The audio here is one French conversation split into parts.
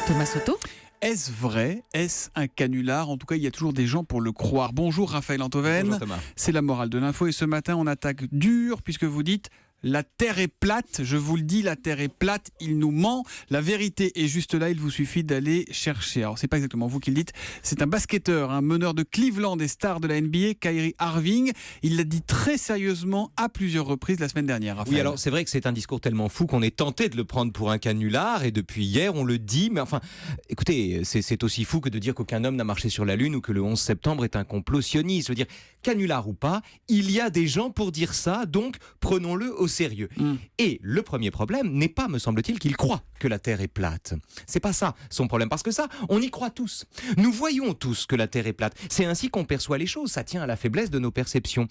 Thomas Soto. Est-ce vrai? Est-ce un canular? En tout cas, il y a toujours des gens pour le croire. Bonjour Raphaël Antoven. Bonjour Thomas. C'est la morale de l'info et ce matin, on attaque dur puisque vous dites la Terre est plate. Je vous le dis, la Terre est plate. Il nous ment. La vérité est juste là. Il vous suffit d'aller chercher. Alors, c'est pas exactement vous qui le dites. C'est un basketteur, un meneur de Cleveland et star de la NBA, Kyrie Irving. Il l'a dit très sérieusement à plusieurs reprises la semaine dernière. Raphaël. Oui, alors c'est vrai que c'est un discours tellement fou qu'on est tenté de le prendre pour un canular et depuis hier on le dit, mais enfin, écoutez, c'est aussi fou que de dire qu'aucun homme n'a marché sur la Lune ou que le 11 septembre est un complot sioniste. Je veux dire, canular ou pas, il y a des gens pour dire ça, donc prenons-le au sérieux. Et le premier problème n'est pas, me semble-t-il, qu'il croit que la Terre est plate. C'est pas ça son problème, parce que ça, on y croit tous. Nous voyons tous que la Terre est plate. C'est ainsi qu'on perçoit les choses. Ça tient à la faiblesse de nos perceptions.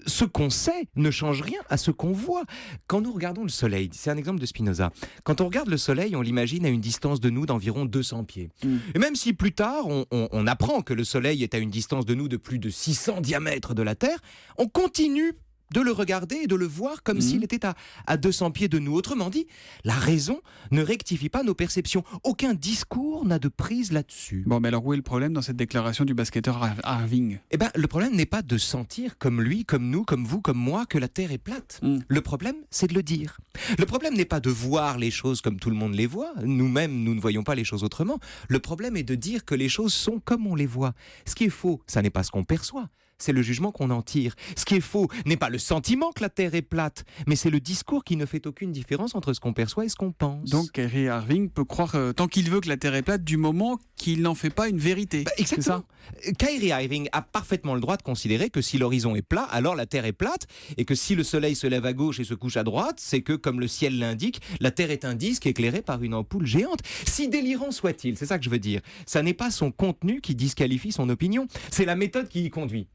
Ce qu'on sait ne change rien à ce qu'on voit. Quand nous regardons le Soleil, c'est un exemple de Spinoza, quand on regarde le Soleil, on l'imagine à une distance de nous d'environ 200 pieds. Et même si plus tard, on apprend que le Soleil est à une distance de nous de plus de 600 diamètres de la Terre, on continue de le regarder et de le voir comme s'il était à 200 pieds de nous. Autrement dit, la raison ne rectifie pas nos perceptions. Aucun discours n'a de prise là-dessus. Bon, mais alors où est le problème dans cette déclaration du basketteur Irving? Eh ben, le problème n'est pas de sentir comme lui, comme nous, comme vous, comme moi, que la Terre est plate. Le problème, c'est de le dire. Le problème n'est pas de voir les choses comme tout le monde les voit. Nous-mêmes, nous ne voyons pas les choses autrement. Le problème est de dire que les choses sont comme on les voit. Ce qui est faux, ça n'est pas ce qu'on perçoit. C'est le jugement qu'on en tire. Ce qui est faux n'est pas le sentiment que la Terre est plate, mais c'est le discours qui ne fait aucune différence entre ce qu'on perçoit et ce qu'on pense. Donc Kyrie Irving peut croire tant qu'il veut que la Terre est plate du moment qu'il n'en fait pas une vérité. Exactement. C'est ça. Kyrie Irving a parfaitement le droit de considérer que si l'horizon est plat, alors la Terre est plate, et que si le soleil se lève à gauche et se couche à droite, c'est que, comme le ciel l'indique, la Terre est un disque éclairé par une ampoule géante. Si délirant soit-il, c'est ça que je veux dire, ça n'est pas son contenu qui disqualifie son opinion, c'est la méthode qui y conduit.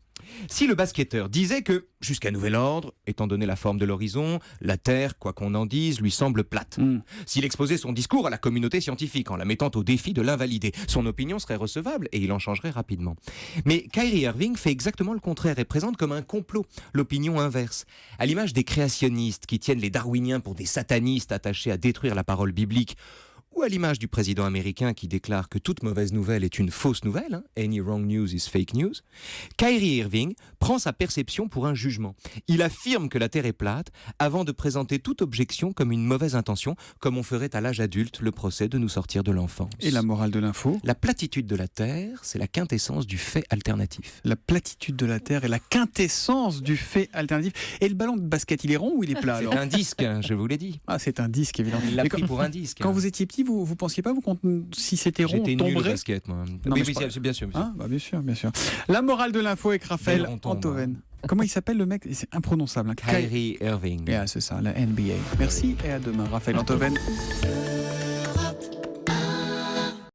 Si le basketteur disait que, jusqu'à nouvel ordre, étant donné la forme de l'horizon, la Terre, quoi qu'on en dise, lui semble plate. S'il exposait son discours à la communauté scientifique en la mettant au défi de l'invalider, son opinion serait recevable et il en changerait rapidement. Mais Kyrie Irving fait exactement le contraire et présente comme un complot l'opinion inverse. À l'image des créationnistes qui tiennent les darwiniens pour des satanistes attachés à détruire la parole biblique, ou à l'image du président américain qui déclare que toute mauvaise nouvelle est une fausse nouvelle, any wrong news is fake news, Kyrie Irving prend sa perception pour un jugement. Il affirme que la Terre est plate avant de présenter toute objection comme une mauvaise intention, comme on ferait à l'âge adulte le procès de nous sortir de l'enfance. Et la morale de l'info? La platitude de la Terre, c'est la quintessence du fait alternatif. La platitude de la Terre est la quintessence du fait alternatif. Et le ballon de basket, il est rond ou il est plat alors? C'est un disque, je vous l'ai dit. Ah, c'est un disque évidemment. Il l'a Mais pris pour un disque. Quand vous étiez petit, vous pensiez pas si c'était rond, J'étais on nul au tomberait? basket, moi. Non, Oui, mais bien sûr. Ah, bah bien sûr, bien sûr. La morale de l'info avec Raphaël D'ailleurs, on tombe, Antoven. Comment il s'appelle le mec? C'est imprononçable. Kyrie Irving. Yeah, c'est ça, la NBA. Merci et à demain, Raphaël Antoven.